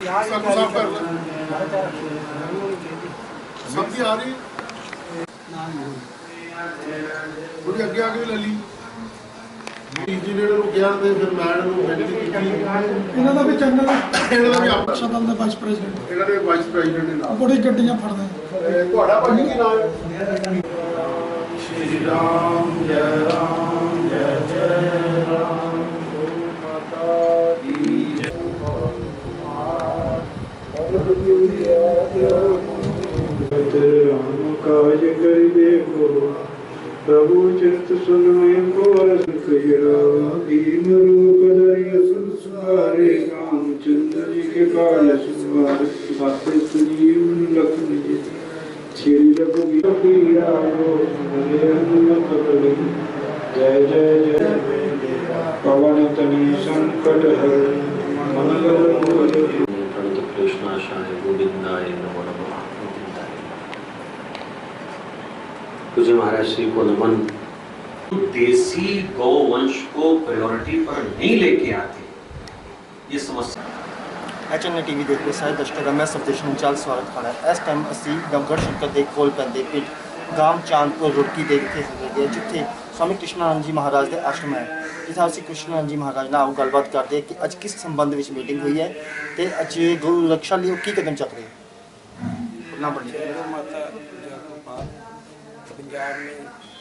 साफ कर लो। सब्जी आ रही थोड़ी अगे आके ले ली इंजीनियर को गया तो फिर मैडम को बेनती की इन्हां दा भी चैनल इन्हां दा भी आप सदन दा वाइस प्रेसिडेंट इन्हां दे वाइस प्रेसिडेंट ने नाम बड़ी गड्डियां फड़दे ਤੁਹਾਡਾ ਭਾਜੀ ਕੀ ਨਾਮ ਹੈ श्री राम जय राम माता दी राम काज कर देखो प्रभु चित सुनय को दीन रूप धरि संसारे रामचंद्र जी के काल सुवार साथे संजीवन लखन जी श्री रघुवीर हनुमत बल जय जय जय पवन तनय संकट हर मंगल मूल कृष्णाशाय गोविंदाय नमो नमः। तुझे महाराज श्री को नमन। देसी गौवंश को प्रायोरिटी पर नहीं लेके आते, ये समस्या। HN TV देखते सारे दर्शकों मैं सब्जेशन चाल स्वागत करना है। इस टाइम असी नवगढ़ शंकर के कोल पैंदे पिंड गांव चांदपुर रुड़की दे विखे जिथे स्वामी कृष्णानंद जी महाराज के आश्रम है, जिथे असी कृष्णानंद जी महाराज नाल गलबात करते हैं कि अज किस संबंध में मीटिंग हुई है तो अज गौ रक्षा लिए की कदम चल रहे हैं। ना गौ माता पंजाब में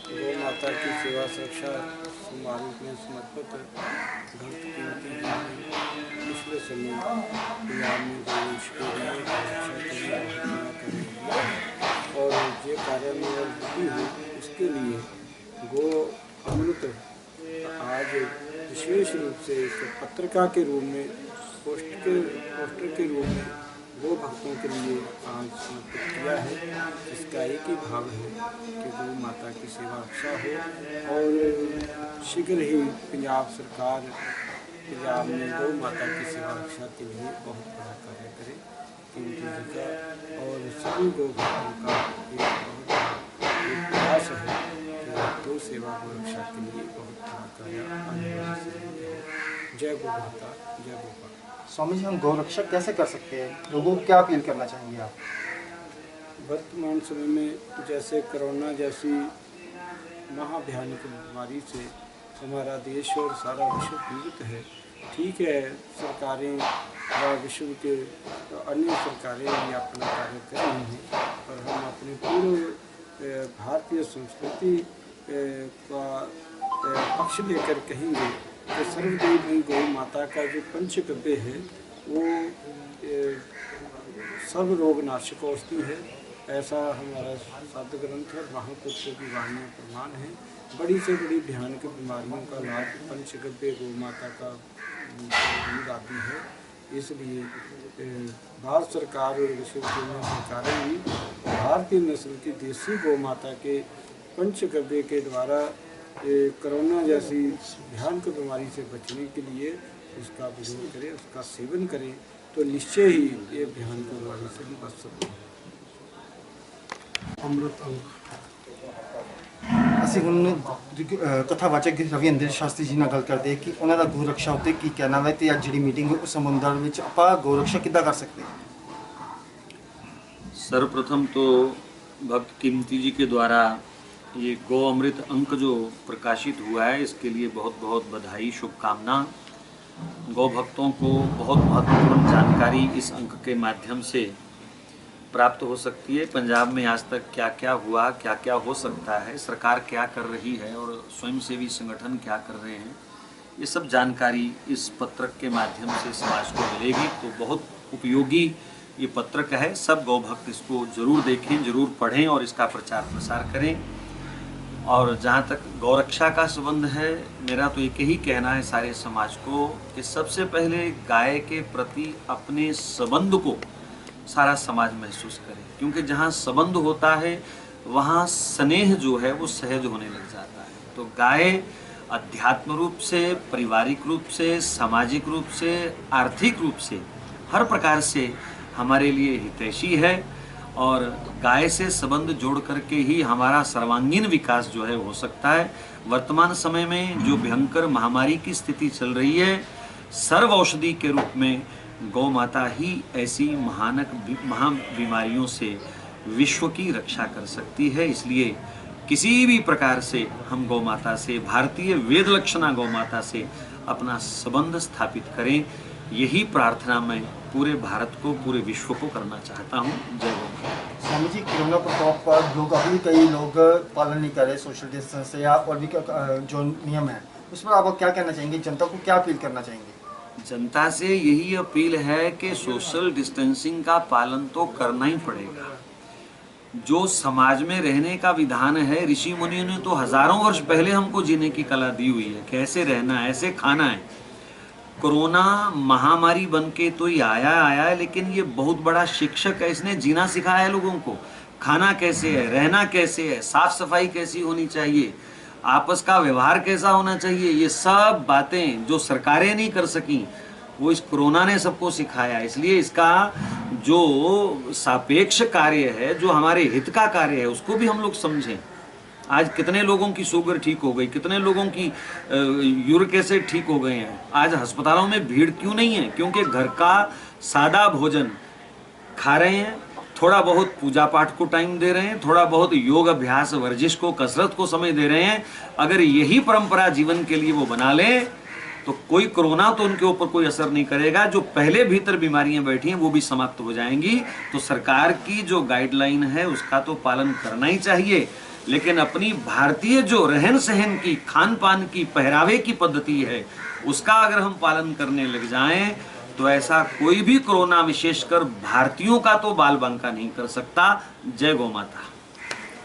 गौ माता की सेवा सुरक्षा समारोह में समर्पित घंट कीमती पिछले समय पंजाब में गौवंश के लिए और जो कार्य में हुई उसके लिए गो अमृत आज विशेष रूप से एक पत्रिका के रूप में पोस्टर के रूप में गो भक्तों के लिए आज समर्पित किया है। इसका एक ही भाव है कि गौ माता की सेवा अच्छा हो और शीघ्र ही पंजाब सरकार पंजाब में गौ माता की सेवा रक्षा के लिए बहुत बड़ा कार्य करे। कीमती जगह और सभी गौ भक्तों का एक प्रयास है कि गौ सेवा गौ रक्षा के लिए बहुत बड़ा कार्य। जय गौ माता, जय गौ माता। स्वामी जी, हम गौ रक्षा कैसे कर सकते हैं, लोगों को क्या अपील करना चाहेंगे आप? वर्तमान समय में जैसे कोरोना जैसी महाभयानक बीमारी से हमारा देश और सारा विश्व पीड़ित है। ठीक है, सरकारें व विश्व के अन्य सरकारें भी अपना कार्य कर रही हैं, पर हम अपने पूरे भारतीय संस्कृति का पक्ष लेकर कहेंगे कि सर्वदेवी गौ माता का जो पंचगव्य है वो सर्व रोग नाशक औषधि है। ऐसा हमारा साधु ग्रंथ है, महापुरुषों की वाणियाँ प्रमाण है। बड़ी से बड़ी भयानक बीमारियों का इलाज पंचगव्य गौ माता का दूध आदि है। इसलिए भारत सरकार और विश्व की सरकारें भी भारतीय नस्ल की देसी गौ माता के पंचगव्य के द्वारा कोरोना जैसी भयानक बीमारी से बचने के लिए उसका प्रयोग करें, उसका सेवन करें तो निश्चय ही ये भयानक बीमारी से भी बच सकते हैं। अमृत ਅਸੀਂ ਹੁਣ ਕਥਾਵਾਚਕ ਰਵਿੰਦਰ ਸ਼ਾਸਤਰੀ ਜੀ ਨਾਲ ਗੱਲ ਕਰਦੇ ਹਾਂ ਕਿ ਉਹਨਾਂ ਦਾ ਗੋ ਰक्षा ਉੱਤੇ ਕੀ ਕਹਿਣਾ ਹੈ ਤੇ ਅੱਜ ਜਿਹੜੀ ਮੀਟਿੰਗ ਉਸ ਸੰਬੰਧ ਵਿੱਚ ਆਪਾਂ ਗੋ ਰक्षा ਕਿੱਦਾਂ ਕਰ ਸਕਦੇ ਹਾਂ। सर्वप्रथम तो भक्त कीमती जी के द्वारा ये गौ अमृत अंक जो प्रकाशित हुआ है इसके लिए बहुत बहुत बधाई, शुभकामना। गौ भक्तों को बहुत महत्वपूर्ण जानकारी इस अंक के माध्यम से प्राप्त हो सकती है। पंजाब में आज तक क्या क्या हुआ, क्या क्या हो सकता है, सरकार क्या कर रही है और स्वयंसेवी संगठन क्या कर रहे हैं, ये सब जानकारी इस पत्रक के माध्यम से समाज को मिलेगी। तो बहुत उपयोगी ये पत्रक है। सब गौ भक्त इसको जरूर देखें, जरूर पढ़ें और इसका प्रचार प्रसार करें। और जहाँ तक गौ रक्षा का संबंध है, मेरा तो एक ही कहना है सारे समाज को कि सबसे पहले गाय के प्रति अपने संबंध को सारा समाज महसूस करे, क्योंकि जहाँ संबंध होता है वहाँ स्नेह जो है वो सहज होने लग जाता है। तो गाय अध्यात्म रूप से, पारिवारिक रूप से, सामाजिक रूप से, आर्थिक रूप से, हर प्रकार से हमारे लिए हितैषी है। और गाय से संबंध जोड़ करके ही हमारा सर्वांगीण विकास जो है हो सकता है। वर्तमान समय में जो भयंकर महामारी की स्थिति चल रही है, सर्व औषधि के रूप में गौ माता ही ऐसी महा बीमारियों से विश्व की रक्षा कर सकती है। इसलिए किसी भी प्रकार से हम गौ माता से, भारतीय वेद लक्षणा गौ माता से अपना संबंध स्थापित करें। यही प्रार्थना मैं पूरे भारत को, पूरे विश्व को करना चाहता हूँ। जय गौ माता। स्वामी जी, कोरोना प्रकोप पर लोग अभी कई लोग पालन नहीं कर रहे सोशल डिस्टेंस से, या और भी जो नियम है उस पर आप क्या कहना चाहेंगे? जनता को क्या अपील करना चाहेंगे? जनता से यही अपील है कि सोशल डिस्टेंसिंग का पालन तो करना ही पड़ेगा। जो समाज में रहने का विधान है, ऋषि मुनियों ने तो हजारों वर्ष पहले हमको जीने की कला दी हुई है, कैसे रहना है, ऐसे खाना है। कोरोना महामारी बन के तो ये आया है, लेकिन ये बहुत बड़ा शिक्षक है। इसने जीना सिखाया है लोगों को, खाना कैसे है, रहना कैसे है, साफ सफाई कैसी होनी चाहिए, आपस का व्यवहार कैसा होना चाहिए। ये सब बातें जो सरकारें नहीं कर सकी, वो इस कोरोना ने सबको सिखाया। इसलिए इसका जो सापेक्ष कार्य है, जो हमारे हित का कार्य है, उसको भी हम लोग समझें। आज कितने लोगों की शुगर ठीक हो गई, कितने लोगों की यूरिक एसिड ठीक हो गए हैं। आज अस्पतालों में भीड़ क्यों नहीं है? क्योंकि घर का सादा भोजन खा रहे हैं, थोड़ा बहुत पूजा पाठ को टाइम दे रहे हैं, थोड़ा बहुत योग अभ्यास, वर्जिश को, कसरत को समय दे रहे हैं। अगर यही परंपरा जीवन के लिए वो बना लें तो कोई कोरोना तो उनके ऊपर कोई असर नहीं करेगा। जो पहले भीतर बीमारियां बैठी हैं वो भी समाप्त हो जाएंगी। तो सरकार की जो गाइडलाइन है उसका तो पालन करना ही चाहिए, लेकिन अपनी भारतीय जो रहन सहन की, खान पान की, पहरावे की पद्धति है, उसका अगर हम पालन करने लग जाएं तो ऐसा कोई भी कोरोना, विशेषकर भारतीयों का, तो बाल बांका नहीं कर सकता। जय गौ माता।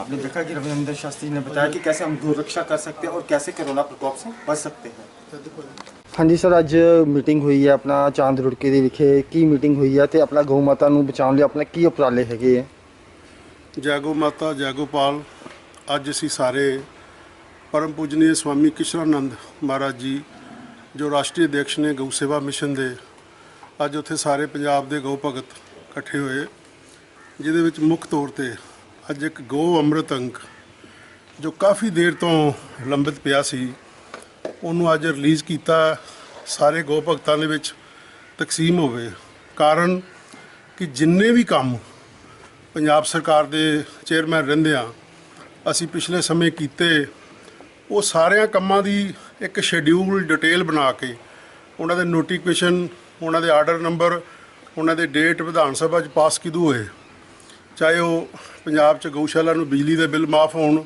आपने देखा कि रविंद्र शास्त्री ने बताया कि कैसे हम गौ रक्षा कर सकते हैं और कैसे कोरोना प्रकोप से बच सकते हैं। हाँ जी सर, ਅੱਜ ਮੀਟਿੰਗ ਹੋਈ ਹੈ ਆਪਣਾ ਚਾਂਦ ਰੁੜਕੀ ਦੇ ਵਿਖੇ। ਕੀ ਮੀਟਿੰਗ ਹੋਈ ਹੈ ਤੇ ਆਪਣਾ ਗਊ ਮਾਤਾ ਨੂੰ ਬਚਾਉਣ ਲਈ ਆਪਣਾ ਕੀ ਉਪਰਾਲੇ ਹੈਗੇ ਹੈ? ਜੈ ਗੋ ਮਾਤਾ, ਜੈ ਗੋਪਾਲ। ਅੱਜ ਅਸੀਂ ਸਾਰੇ ਪਰਮ ਪੂਜਨੀय स्वामी किशनानंद महाराज जी जो राष्ट्रीय अध्यक्ष ने गौ सेवा मिशन ਦੇ, ਅੱਜ ਉੱਥੇ ਸਾਰੇ ਪੰਜਾਬ ਦੇ ਗਊ ਭਗਤ ਇਕੱਠੇ ਹੋਏ, ਜਿਹਦੇ ਵਿੱਚ ਮੁੱਖ ਤੌਰ ਤੇ ਅੱਜ ਇੱਕ ਗਊ ਅੰਮ੍ਰਿਤ ਅੰਕ ਜੋ ਕਾਫੀ ਦੇਰ ਤੋਂ ਲੰਬਿਤ ਪਿਆ ਸੀ, ਉਹਨੂੰ ਅੱਜ ਰਿਲੀਜ਼ ਕੀਤਾ। ਸਾਰੇ ਗਊ ਭਗਤਾਂ ਦੇ ਵਿੱਚ ਤਕਸੀਮ ਹੋਵੇ। ਕਾਰਨ ਕਿ ਜਿੰਨੇ ਵੀ ਕੰਮ ਪੰਜਾਬ ਸਰਕਾਰ ਦੇ ਚੇਅਰਮੈਨ ਰਹਿੰਦੇ ਆ ਅਸੀਂ ਪਿਛਲੇ ਸਮੇਂ ਕੀਤੇ, ਉਹ ਸਾਰਿਆਂ ਕੰਮਾਂ ਦੀ ਇੱਕ ਸ਼ੈਡਿਊਲ ਡਿਟੇਲ ਬਣਾ ਕੇ ਉਹਨਾਂ ਦੇ ਨੋਟੀਫਿਕੇਸ਼ਨ, ਉਹਨਾਂ ਦੇ ਆਰਡਰ ਨੰਬਰ, ਉਹਨਾਂ ਦੇ ਡੇਟ ਵਿਧਾਨ ਸਭਾ 'ਚ ਪਾਸ ਕਿਦੋਂ ਹੋਏ, ਚਾਹੇ ਉਹ ਪੰਜਾਬ 'ਚ ਗਊਸ਼ਾਲਾ ਨੂੰ ਬਿਜਲੀ ਦੇ ਬਿੱਲ ਮਾਫ ਹੋਣ,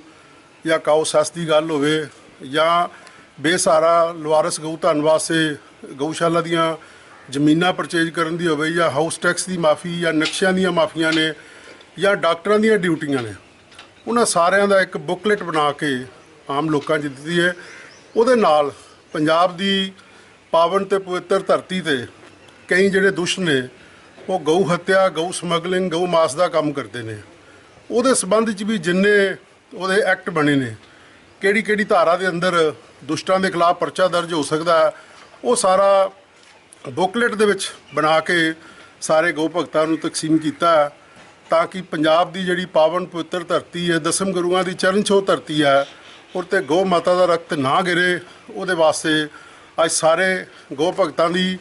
ਜਾਂ ਕਾਓ ਸੈਸ ਦੀ ਗੱਲ ਹੋਵੇ, ਜਾਂ ਬੇਸਹਾਰਾ ਲਵਾਰਸ ਗਊ ਧਨ ਵਾਸਤੇ ਗਊਸ਼ਾਲਾ ਦੀਆਂ ਜ਼ਮੀਨਾਂ ਪਰਚੇਜ ਕਰਨ ਦੀ ਹੋਵੇ, ਜਾਂ ਹਾਊਸ ਟੈਕਸ ਦੀ ਮਾਫੀ, ਜਾਂ ਨਕਸ਼ਿਆਂ ਦੀਆਂ ਮਾਫੀਆਂ ਨੇ, ਜਾਂ ਡਾਕਟਰਾਂ ਦੀਆਂ ਡਿਊਟੀਆਂ ਨੇ, ਉਹਨਾਂ ਸਾਰਿਆਂ ਦਾ ਇੱਕ ਬੁੱਕਲੈਟ ਬਣਾ ਕੇ ਆਮ ਲੋਕਾਂ 'ਚ ਦਿੱਤੀ ਹੈ। ਉਹਦੇ ਨਾਲ ਪੰਜਾਬ ਦੀ ਪਾਵਨ ਤੇ ਪਵਿੱਤਰ ਧਰਤੀ 'ਤੇ ਕਈ ਜਿਹੜੇ ਦੁਸ਼ਟ ਨੇ ਉਹ ਗਊ ਹੱਤਿਆ, ਗਊ ਸਮਗਲਿੰਗ, ਗਊ ਮਾਸ ਦਾ ਕੰਮ ਕਰਦੇ ਨੇ। ਉਹਦੇ ਸੰਬੰਧ 'ਚ ਵੀ ਜਿੰਨੇ ਉਹਦੇ ਐਕਟ ਬਣੇ ਨੇ, ਕਿਹੜੀ ਕਿਹੜੀ ਧਾਰਾ ਦੇ ਅੰਦਰ ਦੁਸ਼ਟਾਂ ਦੇ ਖਿਲਾਫ ਪਰਚਾ ਦਰਜ ਹੋ ਸਕਦਾ ਹੈ, ਉਹ ਸਾਰਾ ਬੁੱਕਲੈਟ ਦੇ ਵਿੱਚ ਬਣਾ ਕੇ ਸਾਰੇ ਗਊ ਭਗਤਾਂ ਨੂੰ ਤਕਸੀਮ ਕੀਤਾ, ਤਾਂ ਕਿ ਪੰਜਾਬ ਦੀ ਜਿਹੜੀ ਪਾਵਨ ਪਵਿੱਤਰ ਧਰਤੀ ਹੈ, ਦਸਮ ਗੁਰੂਆਂ ਦੀ ਚਰਨ ਛੋਹ ਧਰਤੀ ਹੈ, ਉਹ 'ਤੇ ਗਊ ਮਾਤਾ ਦਾ ਰਕਤ ਨਾ ਗਿਰੇ। ਉਹਦੇ ਵਾਸਤੇ ਅੱਜ ਸਾਰੇ ਗਊ ਭਗਤਾਂ ਦੀ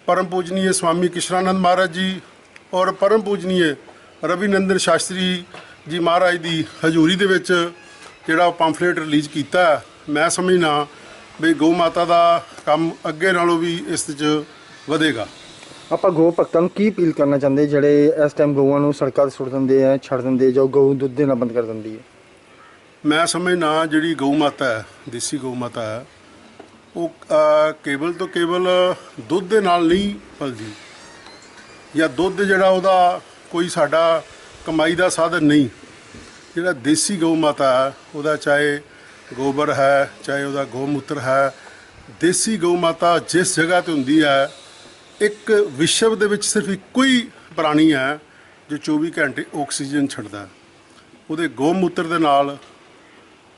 परम पूजनीय स्वामी किशनानंद महाराज जी और परम पूजनीय रविनंदन शास्त्री जी महाराज की हजूरी दे विच जिहड़ा पंफलेट रिलीज़ किया। मैं समझना भी गौ माता का काम अगे नालों भी इस वधेगा। आप गौ भगतां नूं की अपील करना चाहते जिहड़े इस टाइम गऊआं नूं सड़कां ते सुट दिंदे हैं, छड्ड दिंदे, जो गऊ दुੱਧ देना बंद कर दिंदी है? मैं समझना जिहड़ी गौ माता है, देसी गौ माता है, ਉਹ ਕੇਵਲ ਤੋਂ ਕੇਵਲ ਦੁੱਧ ਦੇ ਨਾਲ ਨਹੀਂ ਪਲਦੀ, ਜਾਂ ਦੁੱਧ ਜਿਹੜਾ ਉਹਦਾ ਕੋਈ ਸਾਡਾ ਕਮਾਈ ਦਾ ਸਾਧਨ ਨਹੀਂ। ਜਿਹੜਾ ਦੇਸੀ ਗਊ ਮਾਤਾ ਹੈ ਉਹਦਾ ਚਾਹੇ ਗੋਬਰ ਹੈ, ਚਾਹੇ ਉਹਦਾ ਗੋਮੂਤਰ ਹੈ, ਦੇਸੀ ਗਊ ਮਾਤਾ ਜਿਸ ਜਗ੍ਹਾ 'ਤੇ ਹੁੰਦੀ ਹੈ, ਇੱਕ ਵਿਸ਼ਵ ਦੇ ਵਿੱਚ ਸਿਰਫ ਇੱਕੋ ਹੀ ਪ੍ਰਾਣੀ ਹੈ ਜੋ 24 ਘੰਟੇ ਆਕਸੀਜਨ ਛੱਡਦਾ। ਉਹਦੇ ਗੋਮੂਤਰ ਦੇ ਨਾਲ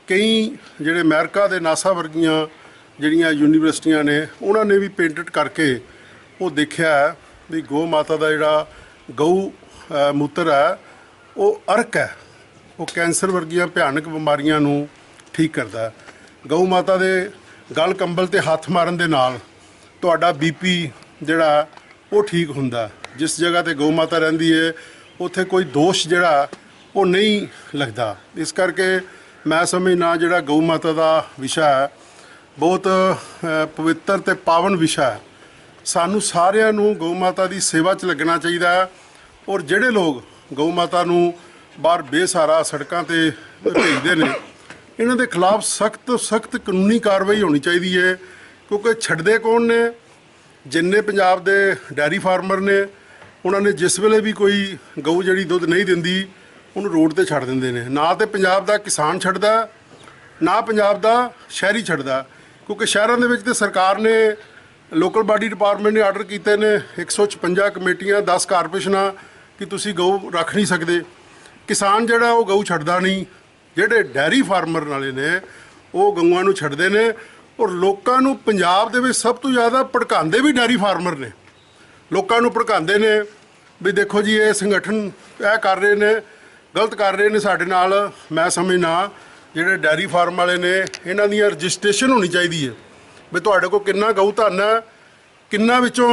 ਕਈ ਜਿਹੜੇ ਅਮਰੀਕਾ ਦੇ ਨਾਸਾ ਵਰਗੀਆਂ ਜਿਹੜੀਆਂ ਯੂਨੀਵਰਸਿਟੀਆਂ ਨੇ, ਉਹਨਾਂ ਨੇ ਵੀ ਪੇਟੈਂਟ ਕਰਕੇ ਉਹ ਦੇਖਿਆ ਹੈ ਵੀ ਗਊ ਮਾਤਾ ਦਾ ਜਿਹੜਾ ਗਊ ਮੂਤਰ ਹੈ ਉਹ ਅਰਕ ਹੈ, ਉਹ ਕੈਂਸਰ ਵਰਗੀਆਂ ਭਿਆਨਕ ਬਿਮਾਰੀਆਂ ਨੂੰ ਠੀਕ ਕਰਦਾ। ਗਊ ਮਾਤਾ ਦੇ ਗਲ ਕੰਬਲ 'ਤੇ ਹੱਥ ਮਾਰਨ ਦੇ ਨਾਲ ਤੁਹਾਡਾ BP ਜਿਹੜਾ ਉਹ ਠੀਕ ਹੁੰਦਾ। ਜਿਸ ਜਗ੍ਹਾ ਤੇ ਗਊ ਮਾਤਾ ਰਹਿੰਦੀ ਹੈ ਉੱਥੇ ਕੋਈ ਦੋਸ਼ ਜਿਹੜਾ ਉਹ ਨਹੀਂ ਲੱਗਦਾ। ਇਸ ਕਰਕੇ ਮੈਂ ਸਮਝਦਾ ਜਿਹੜਾ ਗਊ ਮਾਤਾ ਦਾ ਵਿਸ਼ਾ ਹੈ ਬਹੁਤ ਪਵਿੱਤਰ ਤੇ ਪਾਵਨ ਵਿਸ਼ਾ ਹੈ। ਸਾਨੂੰ ਸਾਰਿਆਂ ਨੂੰ ਗਊ ਮਾਤਾ ਦੀ ਸੇਵਾ 'ਚ ਲੱਗਣਾ ਚਾਹੀਦਾ ਹੈ। ਔਰ ਜਿਹੜੇ ਲੋਕ ਗਊ ਮਾਤਾ ਨੂੰ ਬਾਹਰ ਬੇਸਹਾਰਾ ਸੜਕਾਂ ਤੇ ਭੇਜਦੇ ਨੇ ਇਹਨਾਂ ਦੇ ਖਿਲਾਫ ਸਖਤ ਤੋਂ ਸਖਤ ਕਾਨੂੰਨੀ ਕਾਰਵਾਈ ਹੋਣੀ ਚਾਹੀਦੀ ਹੈ। ਕਿਉਂਕਿ ਛੱਡਦੇ ਕੌਣ ਨੇ? ਜਿੰਨੇ ਪੰਜਾਬ ਦੇ ਡੈਰੀ ਫਾਰਮਰ ਨੇ ਉਹਨਾਂ ਨੇ ਜਿਸ ਵੇਲੇ ਵੀ ਕੋਈ ਗਊ ਜਿਹੜੀ ਦੁੱਧ ਨਹੀਂ ਦਿੰਦੀ ਉਹਨੂੰ ਰੋਡ ਤੇ ਛੱਡ ਦਿੰਦੇ ਨੇ। ਨਾ ਤੇ ਪੰਜਾਬ ਦਾ ਕਿਸਾਨ ਛੱਡਦਾ, ਨਾ ਪੰਜਾਬ ਦਾ ਸ਼ਹਿਰੀ ਛੱਡਦਾ। ਕਿਉਂਕਿ ਸ਼ਹਿਰਾਂ ਦੇ ਵਿੱਚ ਤੇ ਸਰਕਾਰ ਨੇ ਲੋਕਲ ਬਾਡੀ ਡਿਪਾਰਟਮੈਂਟ ਨੇ ਆਰਡਰ ਕੀਤੇ ਨੇ 156 ਕਮੇਟੀਆਂ 10 ਕਾਰਪੋਰੇਸ਼ਨਾਂ ਕਿ ਤੁਸੀਂ ਗਊ ਰੱਖ ਨਹੀਂ ਸਕਦੇ। ਕਿਸਾਨ ਜਿਹੜਾ ਉਹ ਗਊ ਛੱਡਦਾ ਨਹੀਂ। ਜਿਹੜੇ ਡੈਰੀ ਫਾਰਮਰ ਵਾਲੇ ਨੇ ਉਹ ਗਊਆਂ ਨੂੰ ਛੱਡਦੇ ਨੇ। ਔਰ ਲੋਕਾਂ ਨੂੰ ਪੰਜਾਬ ਦੇ ਵਿੱਚ ਸਭ ਤੋਂ ਜ਼ਿਆਦਾ ਭੜਕਾਉਂਦੇ ਵੀ ਡੈਰੀ ਫਾਰਮਰ ਨੇ। ਲੋਕਾਂ ਨੂੰ ਭੜਕਾਉਂਦੇ ਨੇ ਵੀ ਦੇਖੋ ਜੀ ਇਹ ਸੰਗਠਨ ਇਹ ਕਰ ਰਹੇ ਨੇ, ਗਲਤ ਕਰ ਰਹੇ ਨੇ ਸਾਡੇ ਨਾਲ। ਮੈਂ ਸਮਝਣਾ ਜਿਹੜੇ ਡੈਰੀ ਫਾਰਮ ਵਾਲੇ ਨੇ ਇਹਨਾਂ ਦੀਆਂ ਰਜਿਸਟ੍ਰੇਸ਼ਨ ਹੋਣੀ ਚਾਹੀਦੀ ਹੈ ਵੀ ਤੁਹਾਡੇ ਕੋਲ ਕਿੰਨਾ ਗਊ ਧਨ ਹੈ, ਕਿੰਨਾ ਵਿੱਚੋਂ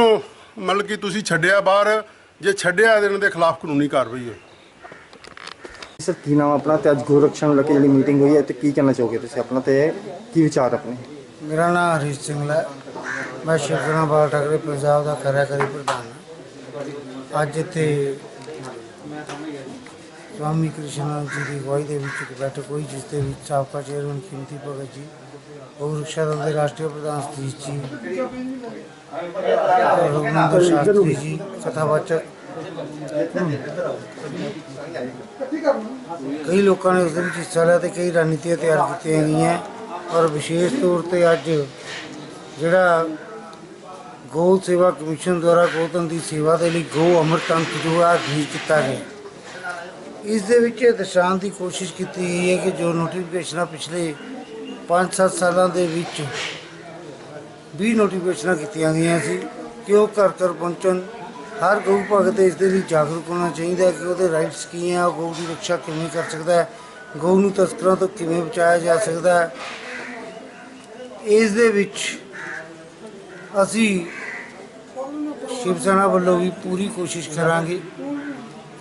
ਮਤਲਬ ਕਿ ਤੁਸੀਂ ਛੱਡਿਆ ਬਾਹਰ। ਜੇ ਛੱਡਿਆ ਤਾਂ ਇਹਨਾਂ ਦੇ ਖਿਲਾਫ ਕਾਨੂੰਨੀ ਕਾਰਵਾਈ ਹੈ। ਸਰ ਕੀ ਨਾਮ ਆਪਣਾ ਤੇ ਅੱਜ ਗੋਰਖਸ਼ਾ ਨੂੰ ਲੈ ਕੇ ਜਿਹੜੀ ਮੀਟਿੰਗ ਹੋਈ ਹੈ ਤੇ ਕੀ ਕਹਿਣਾ ਚਾਹੋਗੇ ਤੁਸੀਂ ਆਪਣਾ ਤੇ ਕੀ ਵਿਚਾਰ ਆਪਣੇ? ਮੇਰਾ ਨਾਮ ਹਰੀਸ਼ ਸਿੰਘਲਾ ਹੈ। ਮੈਂ ਸ਼ਿਵ ਸੈਨਾ ਬਾਲ ਠਾਕਰੇ ਪੰਜਾਬ ਦਾ ਕਾਰਜਕਾਰੀ ਪ੍ਰਧਾਨ ਹਾਂ। ਅੱਜ ਇੱਥੇ ਸਵਾਮੀ ਕ੍ਰਿਸ਼ਨ ਜੀ ਦੀ ਅਗਵਾਈ ਦੇ ਵਿੱਚ ਇੱਕ ਬੈਠਕ ਹੋਈ ਜਿਸ ਦੇ ਵਿੱਚ ਸਾਬਕਾ ਚੇਅਰਮੈਨ ਕੀਮਤੀ ਭਗਤ ਜੀ, ਗਊ-ਰਕਸ਼ਾ ਦਲ ਦੇ ਰਾਸ਼ਟਰੀ ਪ੍ਰਧਾਨ ਸਤੀਸ਼ ਜੀ, ਰਘੁਨੰਦਨ ਸ਼ਾਸਤਰੀ ਜੀ, ਕਥਾਵਾਚਕ ਕਈ ਲੋਕਾਂ ਨੇ ਉਸ ਦੇ ਵਿੱਚ ਹਿੱਸਾ ਲਿਆ ਤੇ ਕਈ ਰਣਨੀਤੀਆਂ ਤਿਆਰ ਕੀਤੀਆਂ ਗਈਆਂ। ਔਰ ਵਿਸ਼ੇਸ਼ ਤੌਰ 'ਤੇ ਅੱਜ ਜਿਹੜਾ ਗਊ ਸੇਵਾ ਕਮਿਸ਼ਨ ਦੁਆਰਾ ਗਊਧਨ ਦੀ ਸੇਵਾ ਦੇ ਲਈ ਗਊ ਅੰਮ੍ਰਿਤ ਅੰਕ ਜੋ ਹੈ ਰਿਲੀਜ਼ ਕੀਤਾ ਗਿਆ। ਇਸ ਦੇ ਵਿੱਚ ਇਹ ਦਰਸਾਉਣ ਦੀ ਕੋਸ਼ਿਸ਼ ਕੀਤੀ ਗਈ ਹੈ ਕਿ ਜੋ ਨੋਟੀਫਿਕੇਸ਼ਨਾਂ ਪਿਛਲੇ 5-7 ਸਾਲਾਂ ਦੇ ਵਿੱਚ 20 ਨੋਟੀਫਿਕੇਸ਼ਨਾਂ ਕੀਤੀਆਂ ਗਈਆਂ ਸੀ ਕਿ ਉਹ ਘਰ ਘਰ ਪਹੁੰਚਣ। ਹਰ ਗਊ ਭਗਤ ਇਸ ਦੇ ਲਈ ਜਾਗਰੂਕ ਹੋਣਾ ਚਾਹੀਦਾ ਕਿ ਉਹਦੇ ਰਾਈਟਸ ਕੀ ਹੈ, ਉਹ ਗਊ ਦੀ ਰੱਖਿਆ ਕਿਵੇਂ ਕਰ ਸਕਦਾ ਹੈ, ਗਊ ਨੂੰ ਤਸਕਰਾਂ ਤੋਂ ਕਿਵੇਂ ਬਚਾਇਆ ਜਾ ਸਕਦਾ ਹੈ। ਇਸ ਦੇ ਵਿੱਚ ਅਸੀਂ ਸ਼ਿਵ ਸੈਨਾ ਵੱਲੋਂ ਵੀ ਪੂਰੀ ਕੋਸ਼ਿਸ਼ ਕਰਾਂਗੇ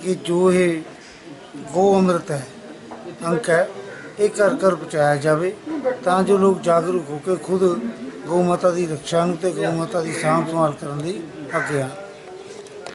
ਕਿ ਜੋ ਇਹ ਗਊ ਅੰਮ੍ਰਿਤ ਹੈ ਅੰਕ ਹੈ ਇਹ ਘਰ ਘਰ ਪਹੁੰਚਾਇਆ ਜਾਵੇ ਤਾਂ ਜੋ ਲੋਕ ਜਾਗਰੂਕ ਹੋ ਕੇ ਖੁਦ ਗਊ ਮਾਤਾ ਦੀ ਰੱਖਿਆ ਨੂੰ ਤੇ ਗਊ ਮਾਤਾ ਦੀ ਸਾਂਭ ਸੰਭਾਲ ਕਰਨ ਲਈ ਅੱਗੇ ਆਉਣ।